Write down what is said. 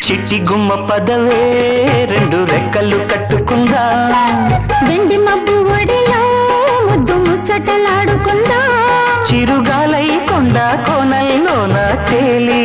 చిట్టి గుమ్మ పదవే రెండు రెక్కలు కట్టుకుందా వెండి మబ్బు ఒడిలో ముద్దు ముచ్చటలాడుకుందా చిరుగాలై కొండ కోనల్లోన తేలి